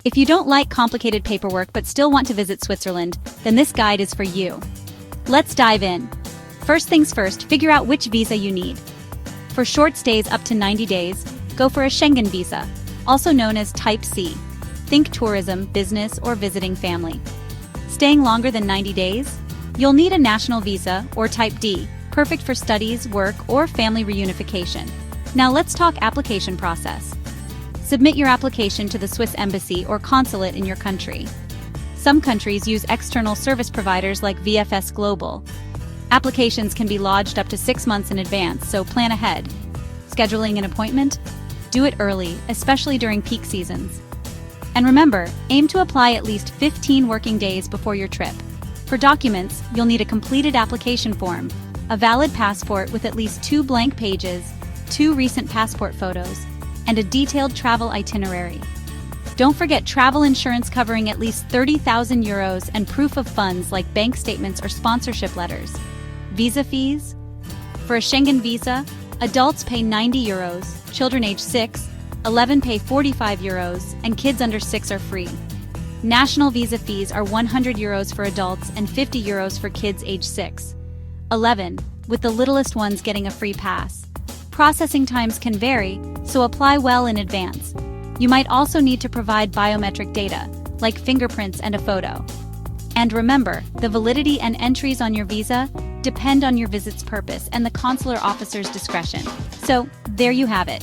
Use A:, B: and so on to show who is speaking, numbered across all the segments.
A: If you don't like complicated paperwork but still want to visit Switzerland, then this guide is for you. Let's dive in. First things first, figure out which visa you need. For short stays up to 90 days, go for a Schengen visa, also known as Type C. Think tourism, business, or visiting family. Staying longer than 90 days? You'll need a national visa, or Type D, perfect for studies, work, or family reunification. Now let's talk application process. Submit your application to the Swiss embassy or consulate in your country. Some countries use external service providers like VFS Global. Applications can be lodged up to 6 months in advance, so plan ahead. Scheduling an appointment? Do it early, especially during peak seasons. And remember, aim to apply at least 15 working days before your trip. For documents, you'll need a completed application form, a valid passport with at least 2 blank pages, 2 recent passport photos, and a detailed travel itinerary. Don't forget travel insurance covering at least 30,000 euros and proof of funds like bank statements or sponsorship letters. Visa fees? For a Schengen visa, adults pay 90 euros, children age 6, 11 pay 45 euros, and kids under 6 are free. National visa fees are 100 euros for adults and 50 euros for kids age 6. 11, with the littlest ones getting a free pass. Processing times can vary, so apply well in advance. You might also need to provide biometric data, like fingerprints and a photo. And remember, the validity and entries on your visa depend on your visit's purpose and the consular officer's discretion. So, there you have it.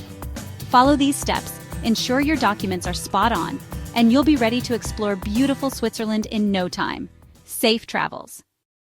A: Follow these steps, ensure your documents are spot on, and you'll be ready to explore beautiful Switzerland in no time. Safe travels.